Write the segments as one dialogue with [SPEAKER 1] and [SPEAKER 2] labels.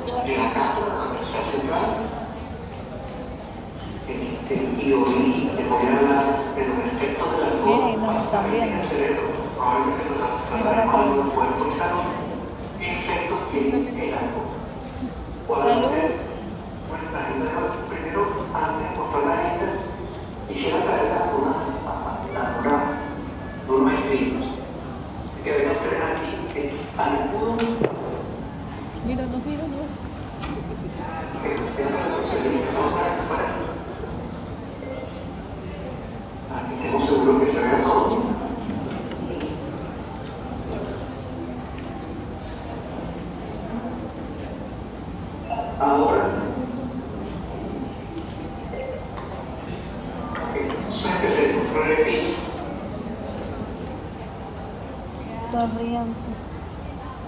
[SPEAKER 1] de la cápsula de la Universidad Central. Y hoy te voy a hablar de los efectos del alcohol básicamente en el cerebro, probablemente relacionados con el cuerpo y salud. ¿Qué efectos tiene el alcohol? ¿Cuál va a ser nuestra agenda de hoy? Primero, antes de mostrar la agenda, quisiera traer unos escritos que ven ustedes aquí, que algunos
[SPEAKER 2] Míranos, míranos.
[SPEAKER 1] aquí tengo seguro que se vea todo. Ahora, empecemos, repito.
[SPEAKER 2] Sonriente.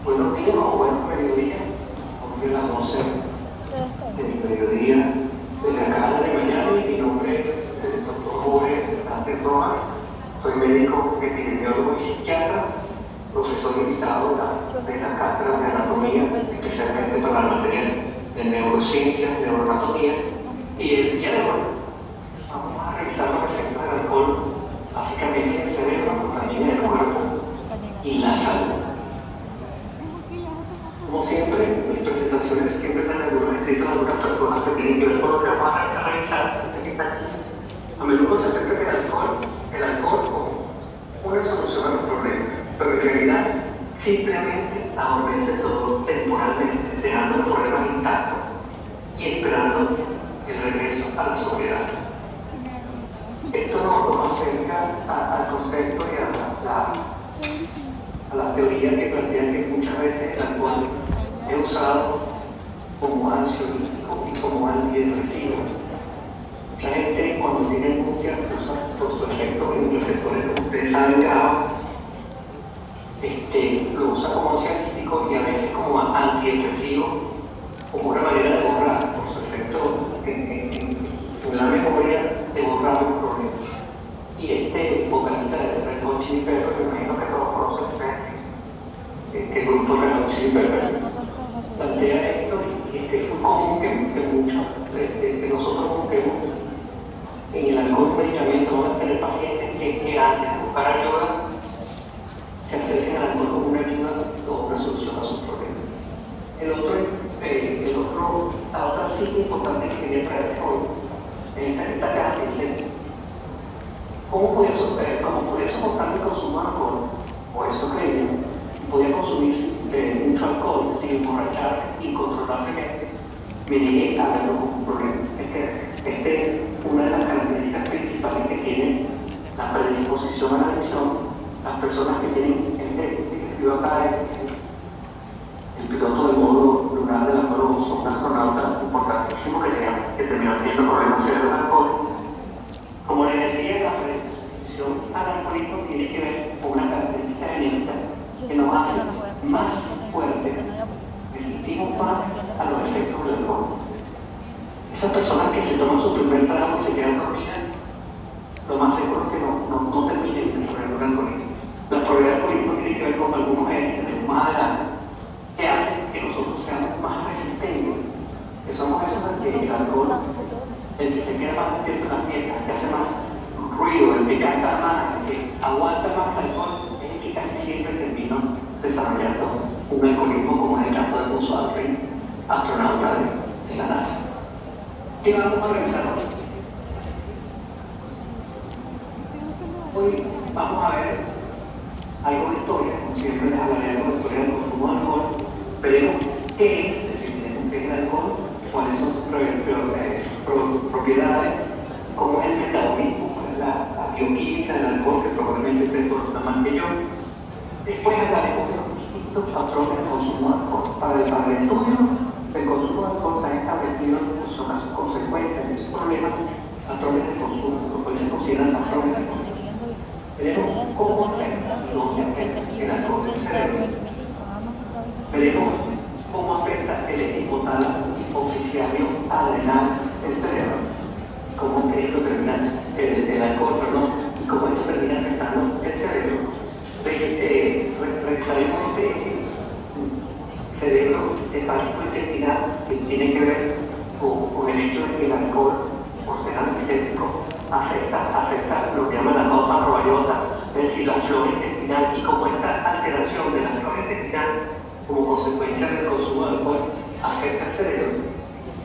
[SPEAKER 1] Buenos días o buenos mediodías, porque las 12 del mediodía se le acaba de mañana y mi nombre es el doctor Jorge Hernández Rojas. Soy médico epidemiólogo y psiquiatra, profesor invitado de la cátedra de anatomía, especialmente para la materia de neurociencia, neuroanatomía. Y el día de hoy vamos a revisar los efectos del alcohol, básicamente en el cerebro, pero también en el cuerpo y la salud. Como siempre, mis presentaciones siempre están algunos escritos de algunas personas que tienen que ver con lo que vamos a revisar. A menudo se acerca el alcohol como una solución a los problemas, pero en realidad simplemente adormece todo temporalmente, dejando los problemas intactos y esperando el regreso a la sobriedad. Esto nos acerca al concepto y a la teoría que plantea que muchas veces el alcohol es usado como ansiolítico y como antidepresivo. Mucha gente cuando tiene angustia usa por su efecto en los receptores que ustedes saben lo usa como ansiolítico y a veces como antidepresivo, como una manera de borrar por su efecto en la memoria de borrar los problemas. Y este vocalista de Red Hot Chili Peppers, me imagino que todos conocen que el grupo Red Hot Chili Peppers plantea esto y es que es muy común que muchos de nosotros busquemos en el alcohol medicamento. Vamos a tener pacientes que antes de buscar ayuda se acerquen al alcohol como una ayuda o una solución a sus problemas. La otra cita importante que quería traer hoy en esta caja dice: ¿cómo podía soportar mi consumo de alcohol? O eso creía, podía consumir mucho alcohol sin emborrachar incontrolablemente. Me negué a verlo como un problema. Es que una de las características principales que tiene la predisposición a la adicción, las personas que tienen el piloto de modo lunar de la Apolo son un astronauta importantísimo que terminó teniendo problemas severos de alcohol. Como les decía, la predisposición al alcoholismo tiene que ver con una característica genética que nos hace más fuertes, resistimos más a los efectos del alcohol. Esas personas que se toman su primer trago y se quedan dormidas, lo más seguro es que no terminen de desarrollar un alcoholismo. La probabilidad de alcoholismo tiene que ver con algunos genes más adelante que hacen que nosotros seamos más resistentes, que somos esos que el alcohol, el que se queda más despierto en las piernas, el que hace más ruido, el que canta más, el que aguanta más el alcohol, es el que casi siempre termina desarrollando un alcoholismo, como en el caso de Buzz Aldrin, astronauta de la NASA. ¿Qué vamos a revisar hoy? Hoy vamos a ver algo de historia, como siempre les hablaré algo de historia del consumo de alcohol. Veremos qué es, definiremos qué es el alcohol, cuáles son sus propiedades, cómo es el metabolismo, cuál es la bioquímica del alcohol, que probablemente ustedes conozcan más que yo. Después hablaremos de los distintos patrones de consumo de alcohol. Para el estudio del consumo de alcohol se han establecido sus consecuencias de sus problemas, patrones de consumo, lo que se consideran patrones de consumo. Veremos cómo afecta el alcohol del cerebro. Veremos cómo afecta el hipotálamo hipofisiario adrenal del cerebro, cómo esto termina el alcohol, y cómo esto termina afectando el cerebro. Revisaremos este cerebro hepático intestinal que tiene que ver con el hecho de que el alcohol, por ser antiséptico, afecta lo que llaman la nota microbiota, es decir, la flora intestinal, y como esta alteración de la flora intestinal como consecuencia del consumo de alcohol afecta el cerebro,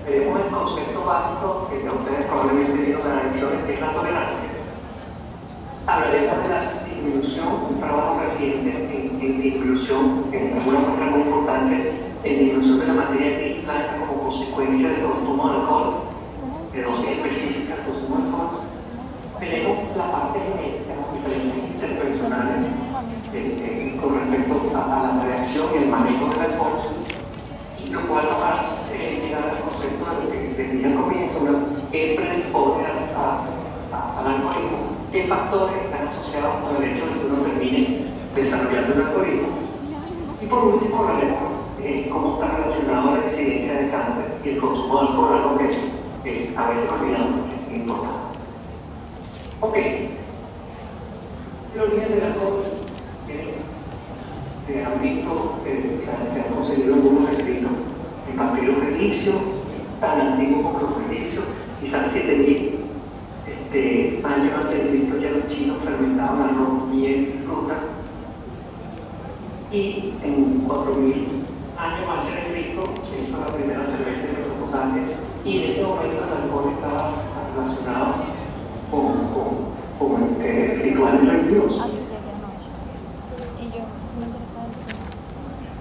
[SPEAKER 1] tenemos el concepto básico que a ustedes probablemente vieron en las lecciones, que es la tolerancia. Hablaremos de la disminución, un trabajo reciente en disminución, que es una muestra muy importante, en disminución de la materia cristalina como consecuencia del consumo de alcohol, de dosis específicas del consumo de alcohol. Tenemos la parte genética, las diferencias interpersonales con respecto a la reacción y el manejo del alcohol, y lo cual nos va a llegar al concepto de lo que desde el comienzo que predispone al alcoholismo. ¿Qué factores están asociados con el hecho de que uno termine desarrollando un alcoholismo? Y por último, hablaremos cómo está relacionado la incidencia de cáncer y el consumo de alcohol, algo que a veces olvidamos, es importante. Ok, el origen del alcohol se han visto, se han conseguido algunos escritos en papiros egipcios, tan antiguos como los egipcios, quizás 7000 años antes de Cristo ya los chinos fermentaban arroz, miel y fruta, y en 4000 años antes de Cristo se hizo la primera cerveza en Mesopotamia, y en ese momento el alcohol estaba relacionado con rituales religiosos.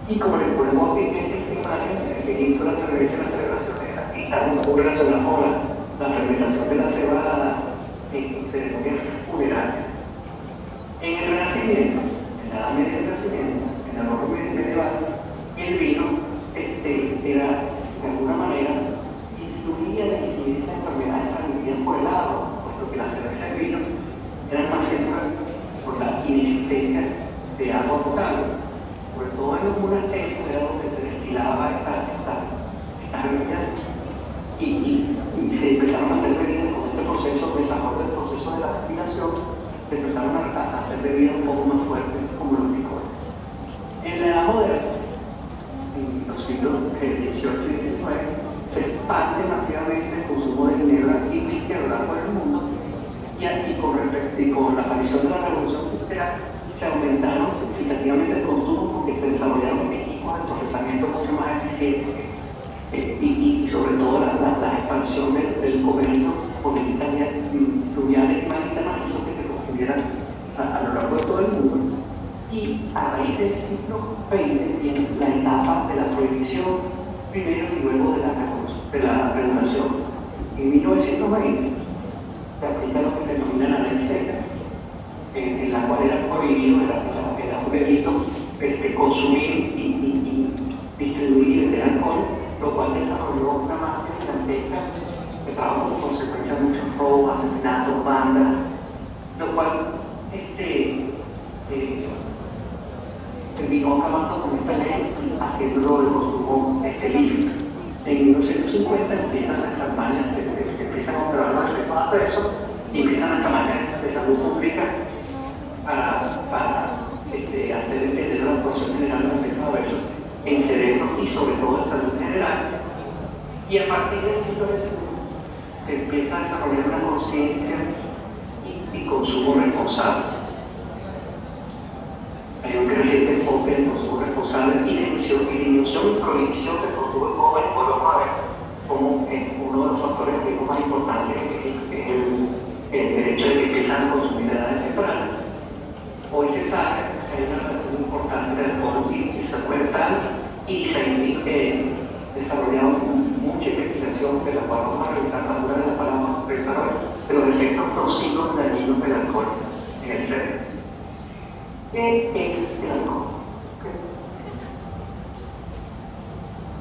[SPEAKER 1] Y como les ponemos en esta imagen, el Egipto, la cerveza y la celebración están muy relacionadas con la fermentación de la cebada en ceremonias funerarias. En el Renacimiento, en la Edad Media del Renacimiento, en el Roma medieval, el vino era, de alguna manera, influía en la incidencia de enfermedades transmitidas por el agua, puesto que la cerveza y el vino eran más seguras por la inexistencia de agua potable. Sobre todo en los monasterios era donde se destilaba esta bebida, y se empezaron a hacer bebidas con este proceso, desarrollo del proceso de la destilación, se empezaron a hacer bebidas un poco más fuertes como los licores. En la Edad Moderna, en los siglos XVIII y XIX, se expande masivamente el consumo de ginebra y whisky a lo largo del mundo, y con la aparición de la Revolución Industrial se aumentaron significativamente el consumo porque se desarrollaron equipos de procesamiento mucho más eficientes, y sobre todo la expansión del comercio por vías fluviales y marítimas hizo que se construyeran a lo largo de todo el mundo. Y a raíz del siglo XX viene la etapa de la prohibición primero y luego de la regulación. En 1920 se aplica lo que se denomina la ley seca, en la cual era prohibido, era un delito consumir y distribuir y vender alcohol, lo cual desarrolló una mafia gigantesca que trajo como consecuencia muchos robos, asesinatos, bandas, lo cual terminó acabando con esta ley, haciéndolo de consumo ilícito. En 1950 empiezan las campañas, se empiezan a observar los efectos adversos y empiezan las campañas de salud pública para hacer entender a la población general los efectos adversos en cerebro y sobre todo en salud general. Y a partir del siglo XXI se empieza a desarrollar una conciencia y consumo responsable. Hay un creciente enfoque en consumo responsable y disminución y prohibición del consumo de jóvenes. Podemos ver como uno de los factores más importantes es el hecho de que empiezan a consumir a edades tempranas. Hoy se sabe que hay una relación importante del alcohol y salud mental, y se ha desarrollado mucha investigación de la cual vamos a revisar algunas de las palabras de los efectos nocivos dañinos del alcohol en el cerebro. ¿Qué es el alcohol?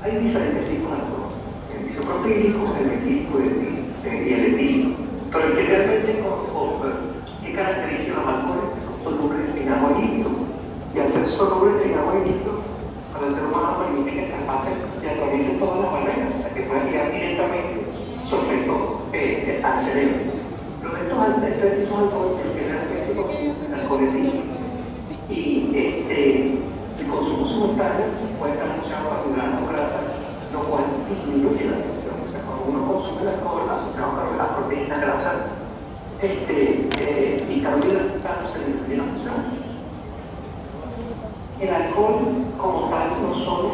[SPEAKER 1] Hay diferentes tipos de alcohol: el isopropílico, el etílico y el etílico. Pero generalmente, ¿qué caracteriza los alcoholes? Que son solubles en agua y líquido. Y al ser solubles en agua y líquido, para el ser humano permite que traspasen y atraviesen todas las barreras, para que puedan llegar directamente su efecto al cerebro. Pero estos tipos de alcohol generalmente son alcoholes líquidos. Y el consumo simultáneo puede estar asociado a carbohidratos, grasas lo cual disminuye la digestión. O sea, cuando uno consume el alcohol asociado con las proteínas, grasas y carbohidratos, se disminuye la función. El alcohol como tal no solo,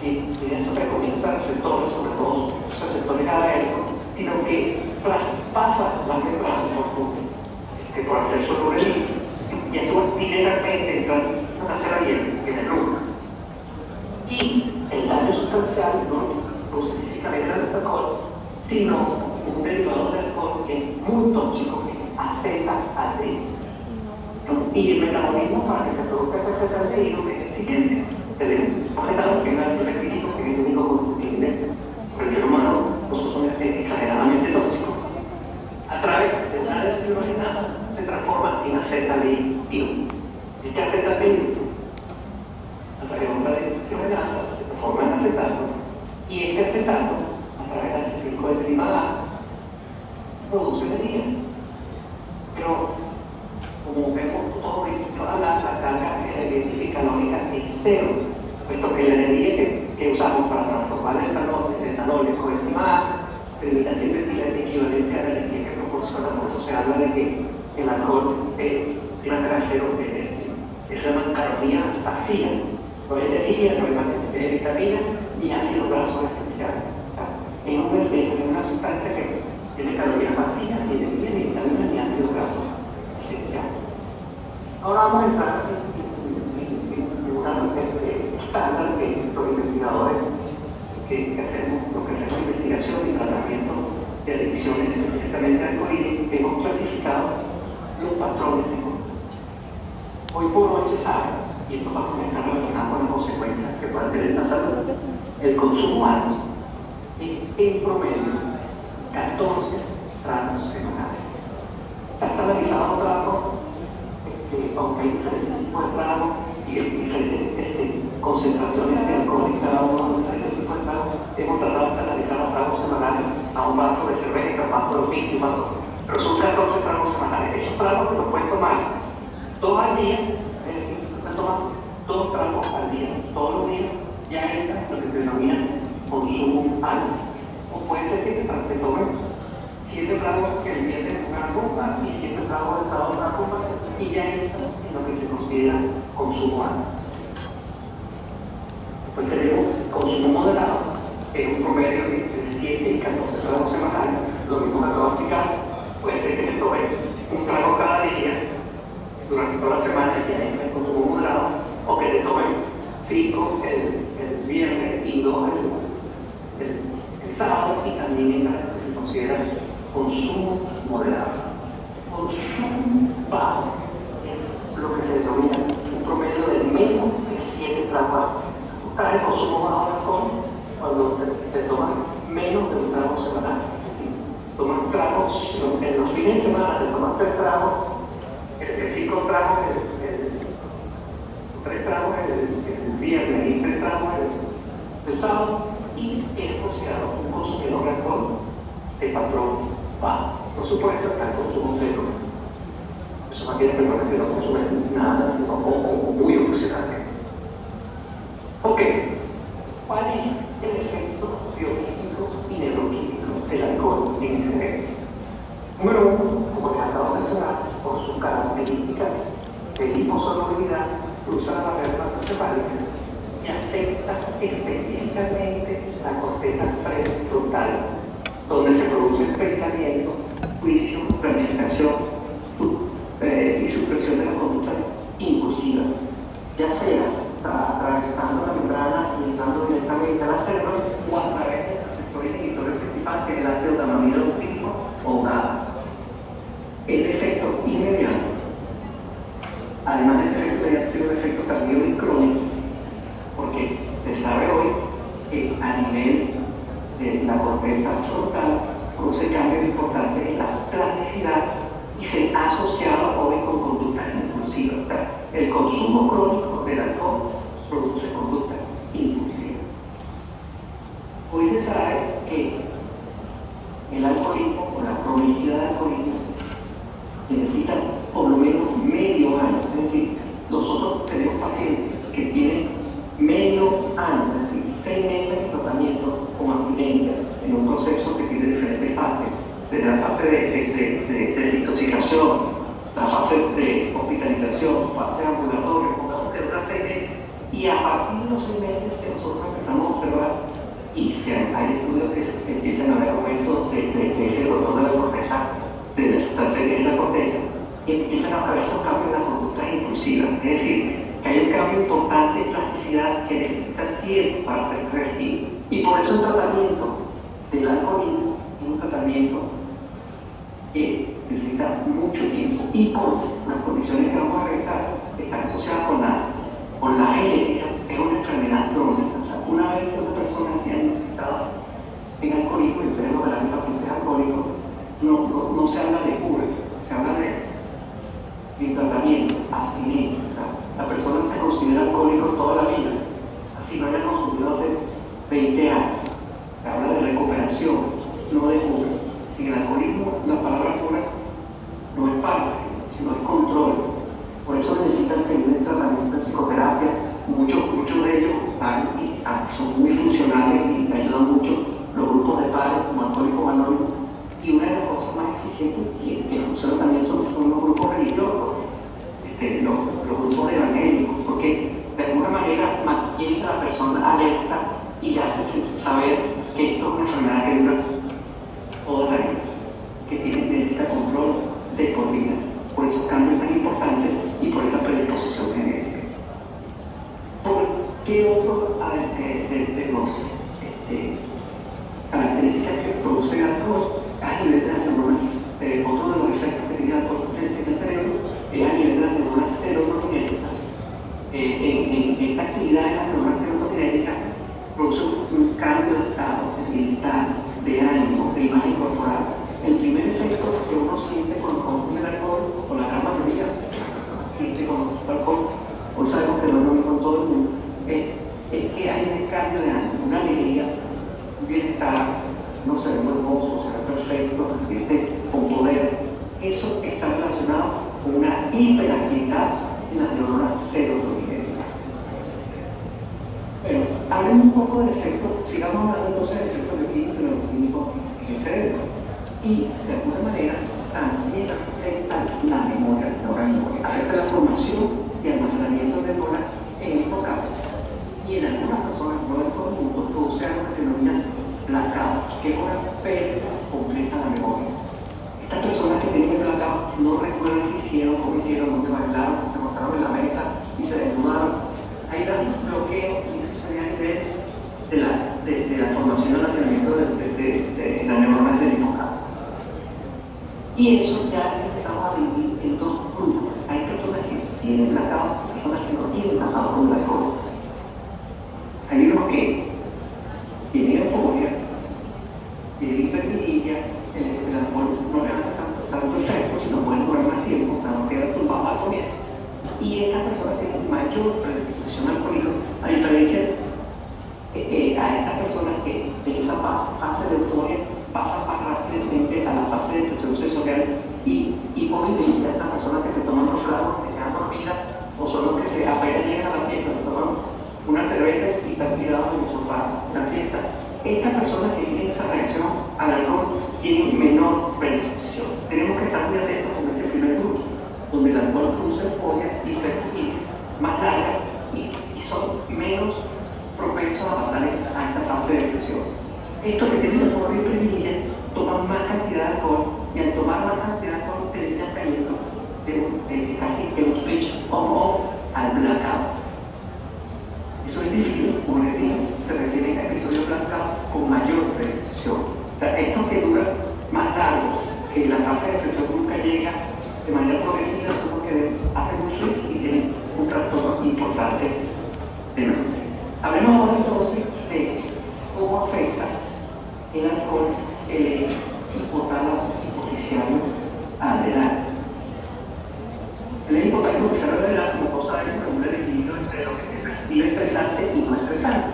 [SPEAKER 1] y eso recomienza receptores, sobre todo receptores adentro, sino que traspasa las membranas por acceso al organismo y actúa directamente entrando a la célula en el núcleo. Y el daño sustancial no produce específicamente el alcohol, sino un derivado del alcohol que es muy tóxico, que es acetaldehído. Y el metabolismo para que se produzca este acetaldehído es el siguiente: tenemos un metabolo que es un alcohol que es el único combustible por el ser humano, son exageradamente tóxicos. A través de una deshidrogenasa se transforma en acetaldehído. Este acetaldehído, a través de una deshidrogenasa, se transforma en acetato, y este acetato, a través del acetilcoenzima A, produce energía. Pero como vemos toda la carga energética y calórica es cero, puesto que la energía que usamos para transformar el etanol en coenzima A termina siendo equivalente a la energía que proporciona. Por eso se habla de que el alcohol es una cero de energía. Eso se llama calorías vacías. No hay energía, no hay vitamina ni ácido graso esencial. Es una sustancia que tiene calorías vacías, ni energía, ni vitamina, ni ácido graso esencial. Ahora vamos a entrar en una estándar que los investigadores que hacemos investigación y tratamiento de adicciones, específicamente alcoholismo, hemos clasificado los patrones de conducta. Hoy por hoy se sabe, y esto va a estar relacionado con las consecuencias que puede tener en la salud, el consumo alto es en promedio 14 tragos semanales. Se han analizado tragos, aunque hay diferentes tipos de tragos y diferentes concentraciones de alcohol en cada uno de los tipos de tragos, hemos tratado de analizar los tragos semanales a un vaso de cerveza, un vaso de whisky, pero son 14 tragos semanales. Esos tragos que los pueden tomar 2 al día, es decir, si pueden tomar 2 tragos al día, todos los días, ya entra lo que se denomina consumo alto. O puede ser que te tomen 7 tragos el viernes en una copa y 7 tragos el sábado en una copa, y ya entra en lo que se considera consumo alto. Pues tenemos consumo moderado, que es un promedio de 7 y 14 tragos semanales. Lo mismo que acabo de explicar, puede ser que te tomes un trago cada día durante toda la semana y ya entra en consumo moderado, o que te tomes 5 el viernes y 2 el sábado, y también entra en lo que se considera consumo moderado. Consumo bajo es lo que se denomina un promedio de menos de 7 tragos. Buscar el consumo bajo de alcohol cuando te tomas menos de un trago semanal. Es decir, tomas tragos en los fines de semana, te tomas 3 tragos, 5 tragos, 3 tragos el viernes y 3 tragos el sábado, y es considerado un consumidor de alcohol de patrón bajo. Por supuesto, está el consumo cero. Eso no quiere decir que no consumen nada, sino muy ocasionalmente. Ok, ¿cuál es el efecto bioquímico y neuroquímico del alcohol en el cerebro? Número 1, como les acabo de mencionar, por su característica de liposolubilidad, cruza la barrera encefálica y afecta específicamente la corteza prefrontal, donde se produce el pensamiento, juicio, planificación y supresión de la conducta impulsiva, ya sea atravesando la membrana y entrando directamente a la célula, o a través del receptor inhibidor principal, que es el antidopaminero último o GABA. El efecto inmediato, además del efecto inmediato, tiene un efecto tardío y crónico, porque se sabe hoy que a nivel de la corteza frontal produce cambios importantes en la plasticidad y se ha asociado hoy con conductas impulsivas. O sea, el consumo crónico del alcohol produce conductas impulsivas. Hoy se sabe que el alcoholismo o la cronicidad del alcoholismo necesita por lo menos medio año. Es decir, nosotros tenemos pacientes que tienen medio año, es decir, 6 meses de tratamiento desde la fase de desintoxicación, la fase de hospitalización, fase ambulatoria, pongamos que dura 6 meses, y a partir de los 6 meses que nosotros empezamos a observar, y hay estudios que empiezan a haber aumentos de ese dolor de la corteza, de la sustancia que es la corteza, y empiezan a haber esos cambios en la conducta impulsiva. Es decir, que hay un cambio importante en plasticidad que necesita tiempo para ser reversible. Y por eso el tratamiento del alcoholismo es un tratamiento que necesita mucho tiempo. Y por las condiciones que vamos a revisar están asociadas con la genética, que es una enfermedad crónica. O sea, una vez que una persona se ha necesitado en alcoholismo, y ustedes lo verán en pacientes alcohólicos, no se habla de cura, se habla de tratamiento, abstinencia. O sea, la persona se considera alcohólico toda la vida, así no haya consumido hace 20 años. Se habla de recuperación, no de cura. En el alcoholismo, la palabra cura no es parte, sino es control. Por eso necesitan seguir el tratamiento de psicoterapia. Muchos de ellos son muy funcionales y ayudan mucho los grupos de padres como Alcohólicos Anónimos. Y una de las cosas más eficientes que funcionan también son los grupos religiosos, los grupos evangélicos, porque de alguna manera mantienen a la persona alerta y le hacen saber que esto es una enfermedad que dura toda la vida, que necesita control de por vida. Por esos cambios tan importantes y por esa predisposición genética. ¿Por qué otro de los características que produce el alcohol? A nivel de las neuronas, otro de los efectos que tiene el alcohol en el cerebro es a nivel de las neuronas serotoninérgicas. En esta actividad de las neuronas serotoninérgicas produce un cambio de estado, de bienestar, de ánimo, de imagen corporal. El primer efecto que uno siente cuando consume el alcohol, o la gran mayoría siente cuando consume el alcohol, hoy sabemos que no es lo mismo en todo el mundo, es que hay un cambio de ánimo, una alegría, un bienestar, no se ve muy hermoso, se ve perfecto, se siente con poder. Eso está relacionado con una hiperactividad en las neuronas serotoninérgicas. Pero hablemos un poco del efecto, sigamos hablando entonces del efecto bioquímico en el cerebro. Y de alguna manera también afecta la memoria, afecta la formación y almacenamiento de neuronas en el hipocampo. Y en algunas personas, no en todo el mundo, produce algo que se denomina blackout, que es una pérdida completa de la memoria. Estas personas que tienen blackout no recuerdan qué hicieron, cómo hicieron, dónde bailaron, se montaron en la mesa y se desnudaron. Hay un bloqueo y eso sería a nivel de la formación y almacenamiento de las neuronas del hipocampo. Y eso ya empezamos a dividir en dos grupos. Hay personas que tienen blackout y personas que no tienen blackout con alcohol. Hay unos que tienen euforia, tienen hipervigilia, el alcohol no le hace tanto efecto, sino pueden durar más tiempo, no quedan tumbados al comienzo. Y estas personas tienen mayor predisposición al alcoholismo, a diferencia a estas personas que en esa fase de euforia pasan más rápidamente a la fase de depresión sensorial y obviamente a estas personas que se toman los tragos, que quedan dormidas, o son los que apenas llegan a la fiesta, se toman una cerveza y están tirados en el sofá de la fiesta. Estas personas que tienen esa reacción al alcohol tienen menor predisposición. Tenemos que estar muy atentos con este primer grupo, donde el alcohol produce euforia y más larga y son menos propensos a pasar a esta fase de depresión. Estos que tienen euforia y hipervigilia toman más cantidad de alcohol y al tomar más cantidad de alcohol terminan cayendo casi de un switch on-off al blackout. Eso es difícil, como les digo, se refiere a episodios blackout con mayor predisposición. O sea, estos que duran más largo, que la fase de depresión nunca llega de manera progresiva, son los que hacen un switch y tienen un trastorno importante de mente. Hablemos ahora entonces de cómo afecta el alcohol, el hipotálamo hipofisiario adrenal. El hipotálamo hipofisiario adrenal, como todos sabemos, regula el equilibrio entre lo que se percibe estresante y no estresante.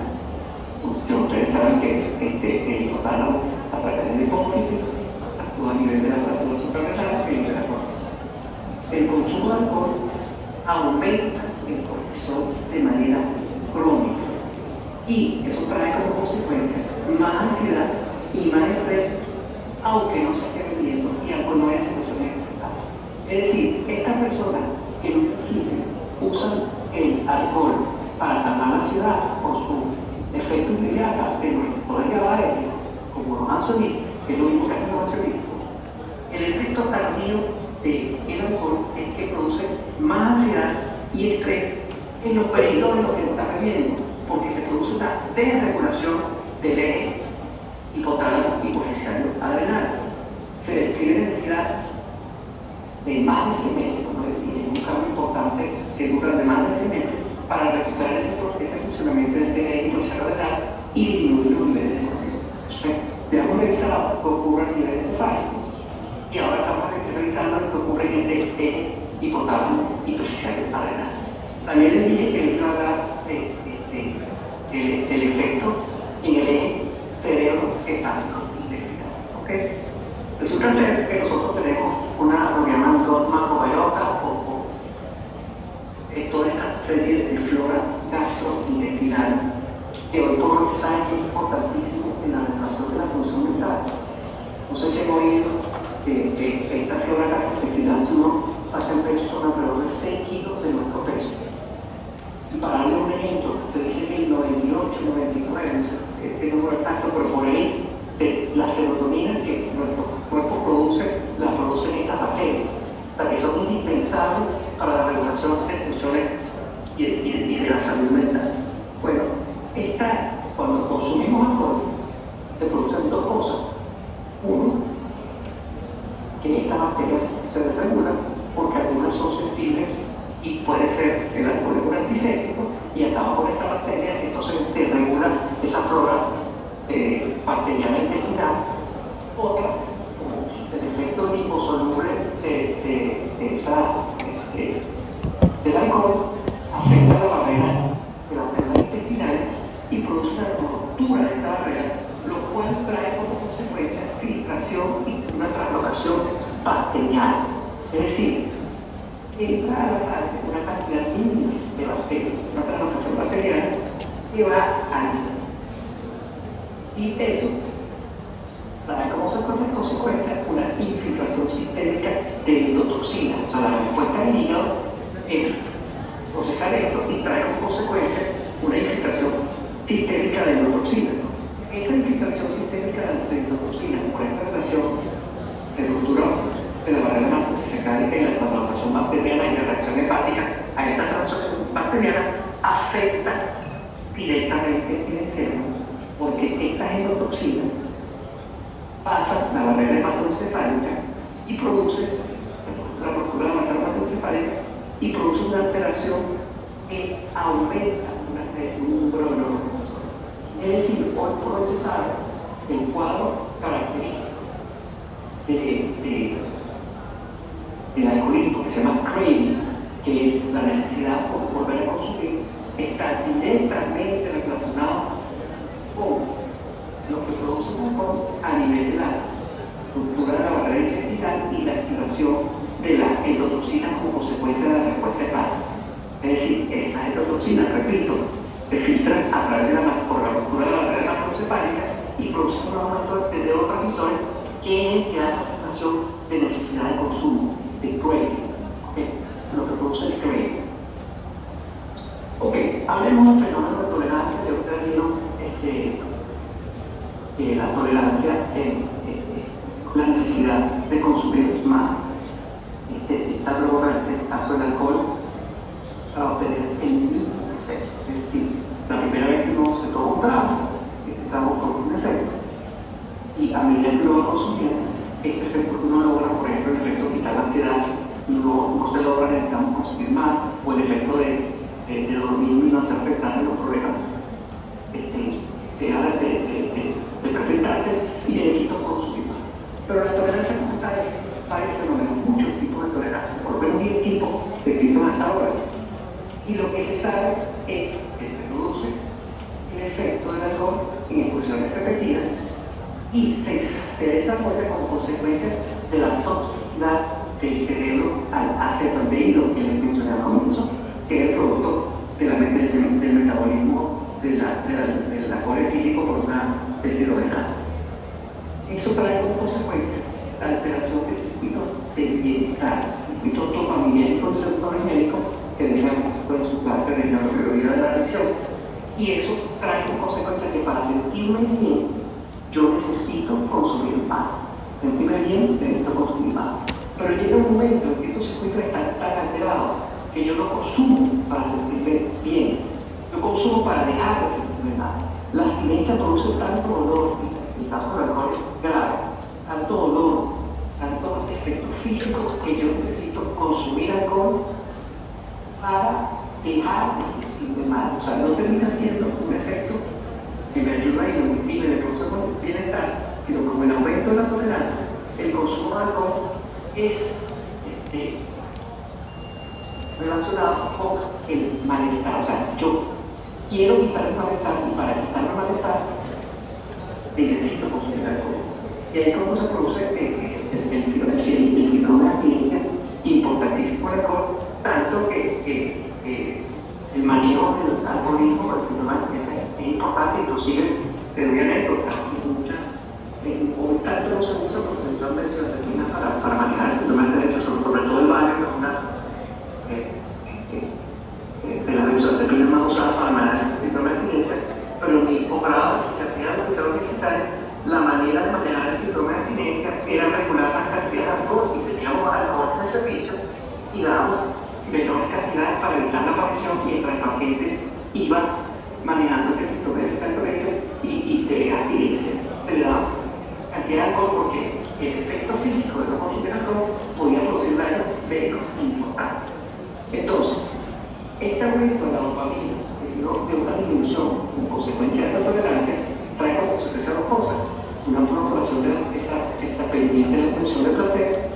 [SPEAKER 1] Ustedes saben que el hipotálamo, a través de la hipófisis, actúa a nivel de la glándula suprarrenal y de la corteza. El consumo de alcohol aumenta el cortisol de manera crónica. Y eso trae como consecuencia más ansiedad y más estrés, aunque no se esté bebiendo y aunque no haya situaciones estresantes. Es decir, estas personas que no existen usan el alcohol para calmar la ciudad por su efecto inmediato de nuestro poder aéreo, como los ansiolíticos, que es lo mismo que hacen los ansiolíticos. El efecto tardío del alcohol es que produce más ansiedad y estrés en los periodos en los que está bebiendo, porque se produce una desregulación del eje hipotálamo hipoficiario adrenal. Se describe necesidad de más de 6 meses, como decía, un cambio importante que dura de más de 6 meses para recuperar ese funcionamiento del eje hipoficiario adrenal y disminuir los niveles de cortisol. Ya hemos revisado qué ocurre a nivel encefálico y ahora estamos revisando lo que ocurre en el eje hipotálamo hipoficiario adrenal. También les dije que les iba a hablar del efecto en el eje cerebro-estático integral. ¿Okay? Resulta ser que nosotros tenemos lo que llaman dos macrobiota o toda esta serie de flora gastrointestinal que hoy por hoy se sabe que es importantísimo en la regulación de la función mental. No sé si han oído que esta flora gastrointestinal, si uno saca el peso, son alrededor de 6 kilos de nuestro peso. Y para darle un ejemplo, se dice que el 98, 99, no sé este número exacto, pero por ahí, la serotonina que nuestro cuerpo produce, la producen estas bacterias. O sea, que son indispensables para la regulación de funciones y de la salud mental. Bueno, cuando consumimos alcohol, se producen dos cosas. Uno, que estas bacterias se desregulan porque algunas son sensibles y puede ser el alcohol es un antiséptico y acaba con esta bacteria, entonces desregula esa flora bacteriana intestinal. Otra, el efecto liposoluble del alcohol afecta la barrera de las células intestinales y produce una ruptura de esa barrera, lo cual trae como consecuencia filtración y una translocación bacteriana. Es decir, entra a la sangre una cantidad mínima de bacterias, una translocación bacteriana que va al hígado. Y eso trae como consecuencia una infiltración sistémica de endotoxina. O sea, la respuesta del hígado es procesar esto y trae como consecuencia una infiltración sistémica de endotoxina. Esa infiltración sistémica de endotoxina por esta relación de ruptura de la barrera hematoencefálica y la translocación bacteriana y la reacción hepática a esta translocación bacteriana afecta directamente en el cerebro, porque estas endotoxinas pasan la barrera hematoencefálica y produce la ruptura de la barrera hematoencefálica y produce una alteración que aumenta un número de neurotransmisores. Es decir, hoy por hoy se sabe el cuadro característico del alcoholismo, que se llama craving, que es la necesidad por volver a consumir, está directamente relacionado con lo que produce un alcohol a nivel de la ruptura de la barrera intestinal y la activación de la endotoxina como consecuencia de la respuesta hepática. Es decir, esas endotoxinas, repito, se filtran a través por la ruptura de la barrera hematoencefálica y producen un aumento de neurotransmisores que da esa sensación de necesidad de consumo, de craving, ¿okay? Lo que produce el craving. Ok, hablemos del fenómeno de tolerancia que ustedes vieron, la tolerancia la necesidad de consumir más. Esta droga, en este caso el alcohol, para obtener el mismo efecto. Es decir, la primera vez que uno se toma un trago, este trago produce un efecto, y a medida que lo va consumiendo, ese efecto que uno logra, por ejemplo, el efecto de quitar la ansiedad, no se logra, necesitamos consumir más, o el efecto de dormir y no hacer afectar los problemas, deja de presentarse y necesito consumir más. Pero la tolerancia como tal es varios fenómenos, muchos tipos de tolerancia, por lo menos 10 tipos descritos hasta ahora. Y lo que se sabe es que se produce el efecto del alcohol en expulsiones repetidas y se desarrolla como consecuencia de la toxicidad del cerebro al acetaldehído que les mencioné al comienzo, que es el producto del metabolismo del alcohol etílico por una deshidrogenasa. Eso trae como consecuencia alteración de circuitos de bienestar, circuitos dopaminérgicos y serotoninérgicos que dejamos en su clase de neurobiología de la atención. Y eso trae como consecuencia que para sentirme bien, yo necesito consumir más. Sentirme bien, necesito consumir más. Pero llega un momento en que estos circuitos están tan alterados que yo no consumo para sentirme bien. Yo consumo para dejar de sentirme mal. La abstinencia produce tanto dolor, en el caso del alcohol es grave, tanto dolor, tantos efectos físicos que yo necesito consumir alcohol para dejar de sentirme mal. O sea, no termina siendo un efecto que me ayuda y me motive, me produce bienestar, sino con el aumento de la tolerancia, el consumo de alcohol es relacionado con el malestar. O sea, yo quiero quitar el malestar y para quitar el malestar necesito consumir alcohol. Y ahí como se produce el síndrome de abstinencia importantísimo del alcohol, tanto que el manejo del alcoholismo, el síndrome de abstinencia es importante, inclusive te doy anécdotas, hoy tanto no se usa por central de benzodiazepina para manejar el síndrome de abstinencia, sobre todo el baño, que es una de las benzodiazepinas más usadas para manejar el síndrome de abstinencia, pero en mi posgrado de psiquiatría del hospital universitario, la manera de manejar el síndrome de abstinencia era regular las cantidades de alcohol y teníamos alcohol en el servicio y dábamos menores cantidades para evitar la aparición mientras el paciente iba manejando ese síndrome de abstinencia y de abstinencia. Se le daba cantidad de alcohol porque el efecto físico de no consumir alcohol podía producir daños médicos importantes. Entonces, este aumento de la dopamina, seguido de una disminución como consecuencia de esa tolerancia, trae como consecuencia dos cosas: una prolongación de esta pendiente de la función de placer,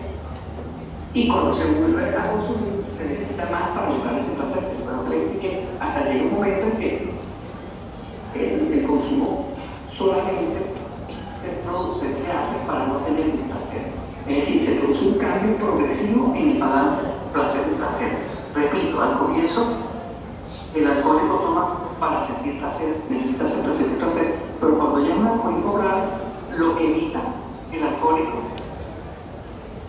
[SPEAKER 1] y cuando se vuelve a consumir, se necesita más para lograr ese placer. Pero que hasta llega un momento en que el consumo solamente se hace para no tener un placer. Es decir, se produce un cambio progresivo en el balance placer y placer. Repito, al comienzo el alcohólico toma para sentir placer, necesita siempre sentir placer, pero cuando ya es un alcohólico grave, lo que evita el alcohólico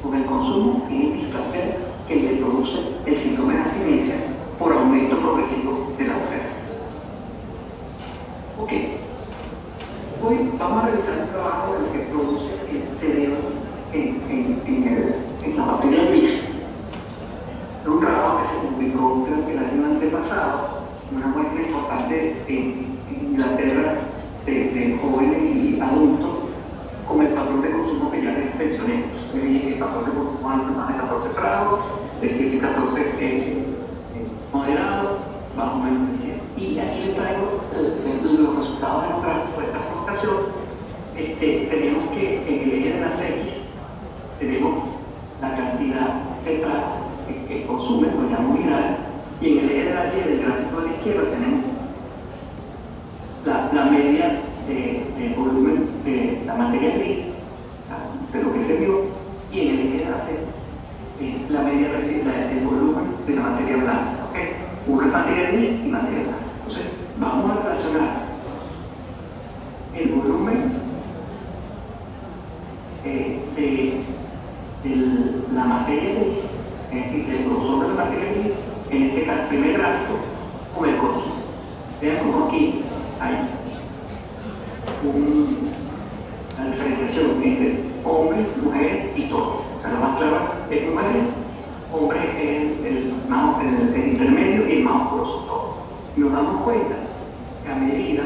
[SPEAKER 1] con el consumo es el placer que le produce el síndrome de abstinencia por aumento progresivo de la oferta. Ok, hoy vamos a revisar un trabajo de lo que produce el cerebro en la materia gris. Es un trabajo que se publicó creo que el año antepasado, una muestra importante en Inglaterra de jóvenes y adultos con el patrón de consumo que ya les mencioné. El patrón de consumo alto, más de 14 grados, de 7 y 14 moderado, más o menos de 100. Y aquí les traigo los resultados de nuestra explotación. Tenemos que en el eje de las X tenemos la cantidad de tratos que consumen, lo llamamos unidades, y en el eje de la Y del gráfico de la izquierda tenemos la media del volumen de la materia gris, de lo que se vio, y en el eje de la Z la media del volumen de la materia blanca. ¿Okay? Uno es materia gris y materia blanca. Entonces, vamos a relacionar el volumen de la materia gris, es decir, del grosor de la materia gris, en este caso, primer gráfico, con el consumo. Vean como aquí hay una diferenciación entre hombres, mujeres y todos. O sea, lo más claro es mujeres, hombres es el intermedio y el más oscuro son todos. Y nos damos cuenta que a medida,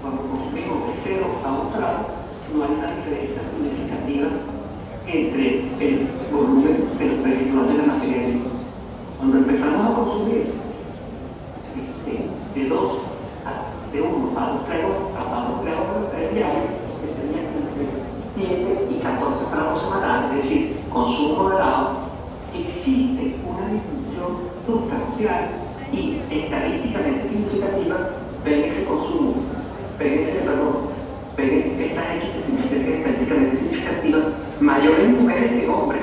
[SPEAKER 1] cuando consumimos de 0 a 1 grado, no hay una diferencia significativa entre el volumen residual de la materia gris. Cuando empezamos a consumir de 1 a 2 grados diarios, que serían entre 7 y 14 gramos semanales, es decir, consumo moderado, existe una disminución sustancial y estadísticamente significativa. Ven ese consumo, ven ese valor, ven esta X que es estadísticamente significativa, mayor en mujeres que en hombres.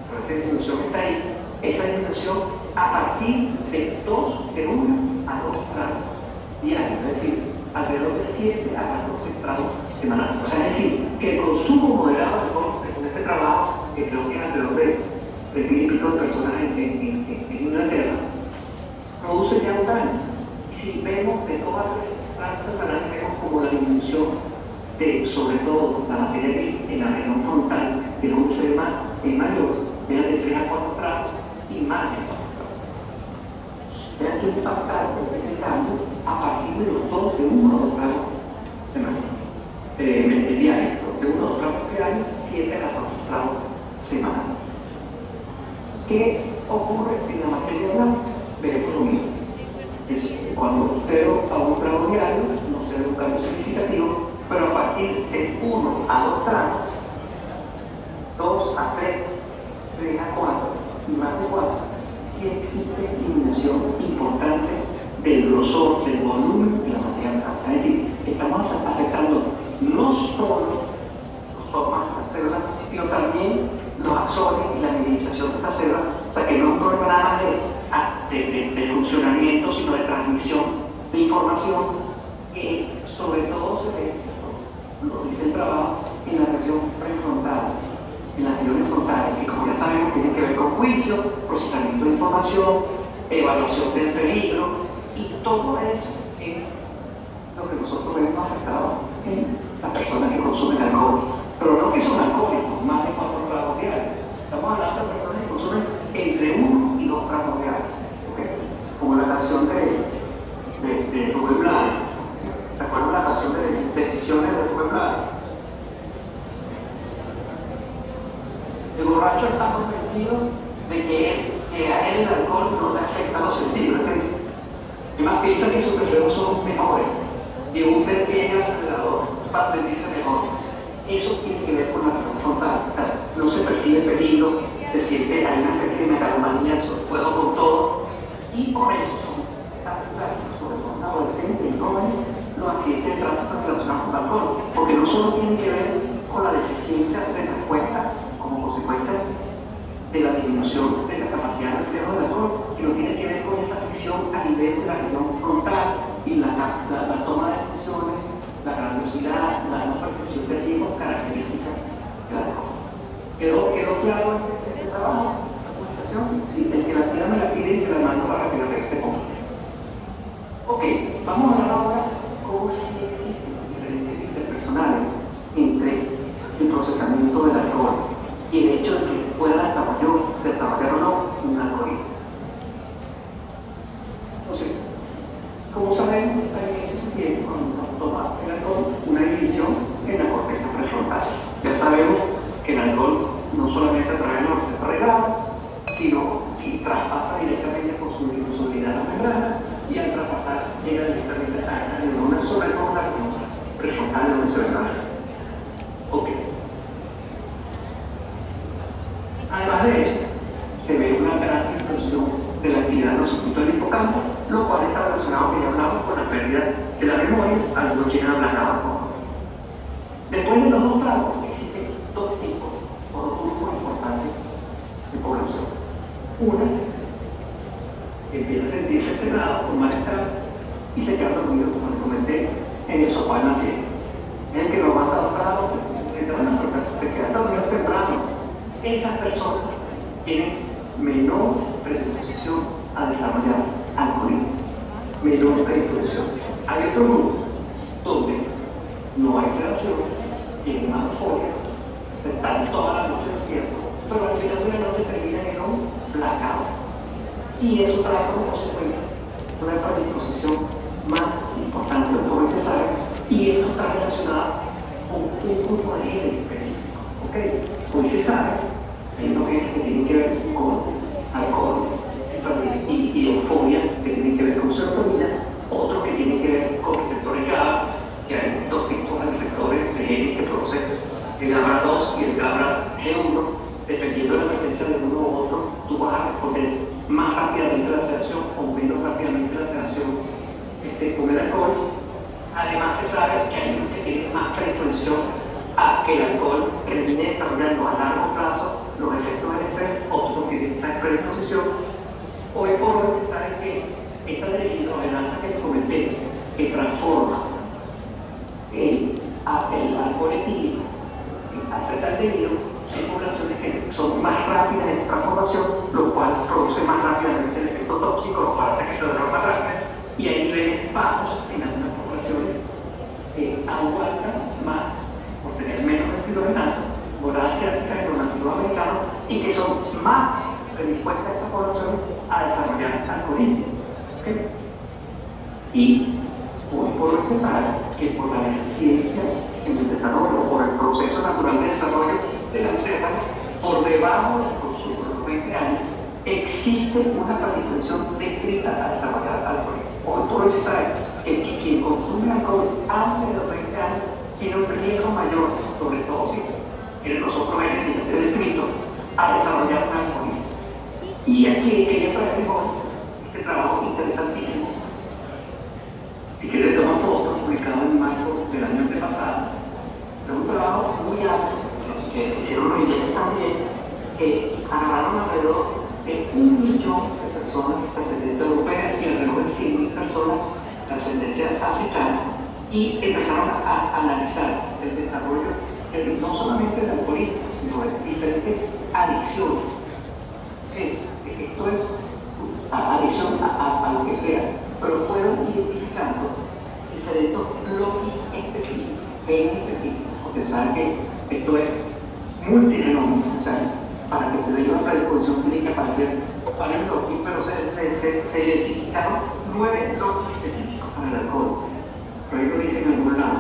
[SPEAKER 1] Por esa disminución está ahí, esa disminución a partir de 1 a 2 gramos diarios, es decir, alrededor de 7 a 14 gramos semanales. O sea, es decir, que el consumo moderado de alcohol, según esta en Inglaterra, produce ya un daño. Si vemos de todas las semanas, vemos como la disminución de, sobre todo, la materia gris en la región frontal del uso de mayor, vean de 3 a 4 grados y más de 4 grados. Vean que impactante es el cambio a partir de los 2 de 1 o 2 grados diarios, de 1 o 2 grados diarios, 7 a 4 grados semanales. ¿Qué ocurre en la materia blanca? Veremos lo mismo. Es cuando 0 a 1 grado diario no se ve un cambio significativo, pero a partir de 1 a 2 grados, 2 a 3, 3 a 4 y más de 4, sí existe disminución importante del grosor, del volumen de la materia blanca. Es decir, estamos afectando no solo los somas de las células, sino también los axones y la mineralización de estas células. O sea que no es un problema nada más de funcionamiento, sino de transmisión de información, que sobre todo se ve, lo dice el trabajo, en la región prefrontal, en las regiones frontales, que como ya sabemos tienen que ver con juicio, procesamiento de información, evaluación del peligro, y todo eso es lo que nosotros vemos afectado en las personas que consumen alcohol. Pero no que son alcohólicos, más de 4 gramos diarios. Estamos hablando de personas que consumen entre 1 y 2 gramos diarios. ¿Okay? Como la canción de Rubén Blades. ¿Se acuerdan la canción de Decisiones de Rubén Blades? El borracho está convencido de que a él el alcohol no le afecta a los sentidos. Además piensa que sus reflejos son mejores. Y un pequeño acelerador para sentirse mejor. Eso tiene que ver con la región frontal. O sea, no se percibe peligro, se siente, hay una especie de megalomanía, puedo con todo. Y por eso son tan clásicos, sobre todo en adolescentes y jóvenes, los accidentes de tránsito relacionados con el alcohol. Porque no solo tienen que ver con la deficiencia de respuesta como consecuencia de la disminución de la capacidad de reflejo del alcohol, sino tiene que ver con esa fricción a nivel de la región frontal y la toma de decisiones, la grandiosidad, la no percepción del tiempo, características del alcohol. ¿Quedó claro este trabajo? ¿La publicación? Sí, el que la tira me la pide y se la mando para que la regrese con. Ok, vamos a hablar ahora cómo sí existen diferencias interpersonales entre el procesamiento del alcohol y el hecho de que pueda desarrollar o no un alcoholismo. Entonces, como sabemos, también se tiene cuando toma el alcohol una división en la corteza prefrontal. Ya sabemos que el alcohol no solamente atrae la corteza regada, sino que traspasa directamente por su solubilidad a la membrana y al traspasar llega directamente a esta neurona sobre todo la prefrontal donde se ve la. Ok. Además de eso, se ve una gran disminución de la actividad de los circuitos del hipocampo, lo cual está relacionado, que ya hablamos, con la pérdida de la memoria al no llegar aplacado. Después de los dos tragos, existen dos tipos o dos grupos importantes de población. Una, que empieza a sentirse cerrado con malestar y se queda dormido, como les comenté, en el sofá en la piel. Es el que nos manda dos tragos, que se van a se queda dormido temprano. Esas personas tienen menor predisposición a desarrollar alcoholismo, menor predisposición. Hay otro grupo donde no hay sedación, tienen más euforia, están toda la noche despiertos, pero al final de la noche terminan en un blackout. Y eso trae como consecuencia una predisposición más importante de todo se sabe, y esto está relacionado con un grupo de genes específico. ¿Okay? Hoy se sabe, hay unos genes que tienen que ver con alcohol y euforia, que tienen que ver con serotonina, otros que tienen que ver con receptores GABA, que hay dos tipos de receptores de genes que producen el GABA2 y el GABA-G1, dependiendo de la presencia de uno u otro, tú vas a responder más rápidamente a la sedación o menos rápidamente a la sedación con el alcohol. Además se sabe que hay unos que tienen más predisposición a que el alcohol termine desarrollando a largo plazo los efectos del estrés, otros que tienen más predisposición. Hoy por hoy se sabe que esa deshidrogenasa que les comenté, que transforma el alcohol etílico en acetaldehido, en poblaciones que son más rápidas en transformación, lo cual produce más rápidamente el efecto tóxico, lo cual hace que se droga más rápido, y hay niveles bajos en algunas poblaciones aguantan más por tener menos deshidrogenasa, morada asiática y los nativos americanos, y que son más predispuestas a estas poblaciones a desarrollar alcoholismo. ¿Okay? Y hoy por hoy se sabe que por la deficiencia en el desarrollo, por el proceso natural de desarrollo del encéfalo, por debajo del consumo de los 20 años, existe una predisposición descrita a desarrollar alcoholismo. Hoy por hoy se sabe que quien consume alcohol antes de los 20 años tiene un riesgo mayor, sobre todo si tienen los otros genes que esté descrito, a desarrollar un alcoholismo. Y aquí quería traerles hoy este trabajo interesantísimo. Si quieres tomar fotos, publicado en marzo del año antepasado, es un trabajo muy alto que hicieron los ingleses también, que agarraron alrededor de 1 millón de personas de ascendencia europea y alrededor de 100.000 personas de ascendencia africana, y empezaron a analizar el desarrollo no solamente del alcoholismo, sino de diferentes adicciones. Esto es adicción a lo que sea, pero fueron identificando diferentes bloques específicos, genes específicos, porque saben que esto es multigenómico, o sea, para que se dé una predisposición tiene que aparecer varios bloques, pero se identificaron 9 bloques específicos para el alcohol. Pero ahí lo dicen en algún lado.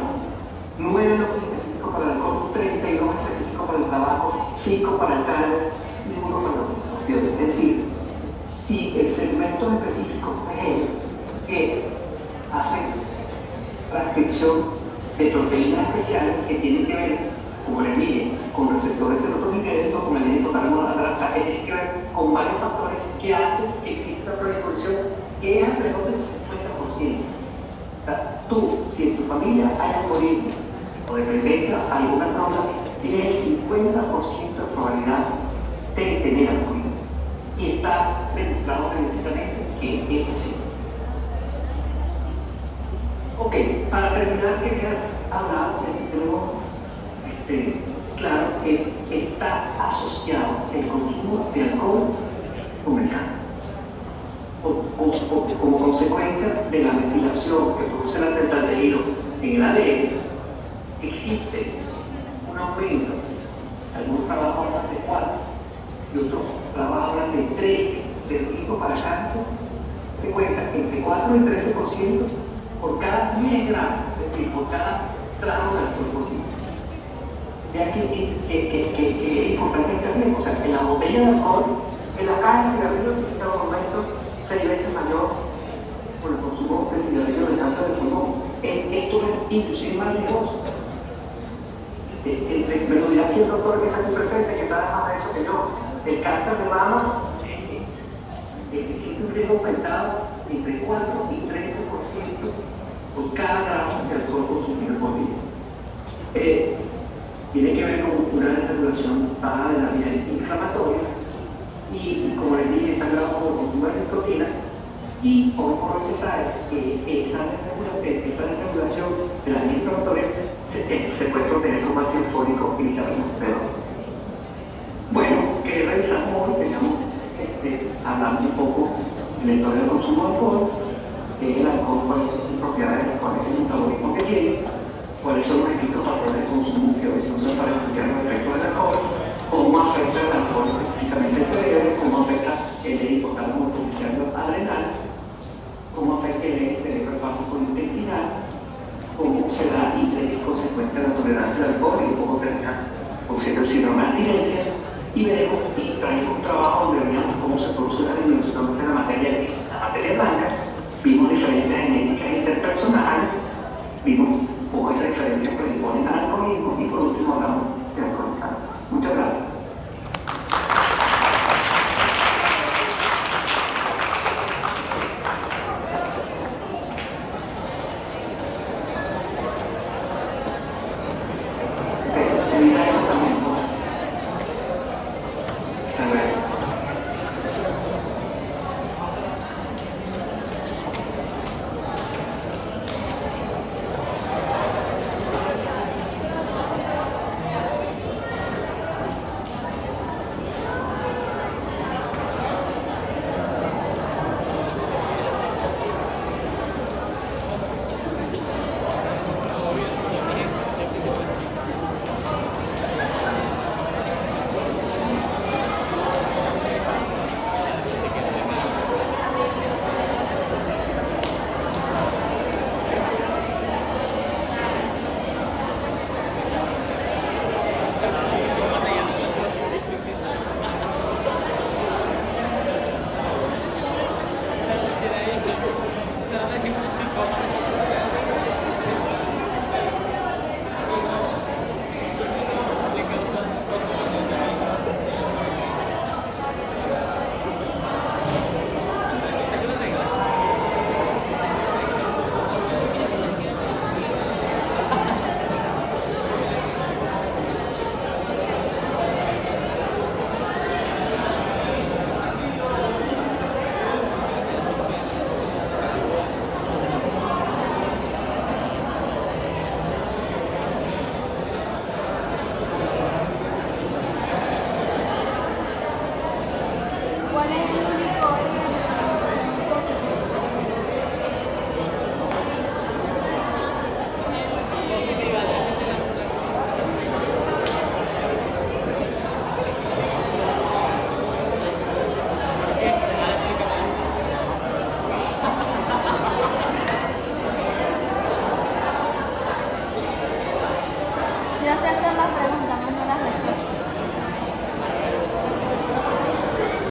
[SPEAKER 1] 9 bloques específicos para el alcohol, 32 específicos para el tabaco, 5 para el cannabis y 1 para los opioides. Es decir, si el segmento específico de genes que hacen transcripción de proteínas especiales que tienen que ver, como les dije, con receptores serotoninérgicos, con el hipotálamo lateral, o sea, que tiene que ver con varios factores que hacen que exista una predisposición que es alrededor del 50%. O sea, tú, si en tu familia hay alcoholismo o dependencia a alguna droga, tienes el 50% de probabilidad de tener alcoholismo. Y está demostrado genéticamente que es así. Ok, para terminar, quería hablar de nuevo. Claro que está asociado el consumo de alcohol con el cáncer. Como consecuencia de la metilación que produce la acetaldehído en el ADN, existe un aumento. Algunos trabajos hablan de 4 y otros trabajos hablan de 13 del riesgo para cáncer. Se cuenta entre 4 y 13% por cada 10 gramos, es decir, por cada gramo de alcohol por día. Ya que es importante este riesgo, o sea, que la botella de alcohol, en la caja de cigarrillos, en estos momentos 6 veces mayor por el consumo de cigarrillos de cáncer de pulmón. Esto es inclusive más riesgoso. Me lo dirá aquí el doctor que está aquí presente, que sabe más de eso que yo. El cáncer de mama existe un riesgo aumentado entre 4 y 13% por cada gramo de alcohol consumido por día. Tiene que ver con una desregulación baja de la vía inflamatoria y, como les dije, está grabado por el consumo de nicotina, y hoy por hoy se sabe que esa desregulación de la vía inflamatoria se puede proteger con ácido fólico y vitamina C. Bueno, que revisamos hoy, teníamos hablando un poco de la historia del consumo de alcohol, el alcohol, cuáles son sus propiedades, cuál es el metabolismo que tiene, cuáles son los distintos patrones de consumo que hoy se usan para explicar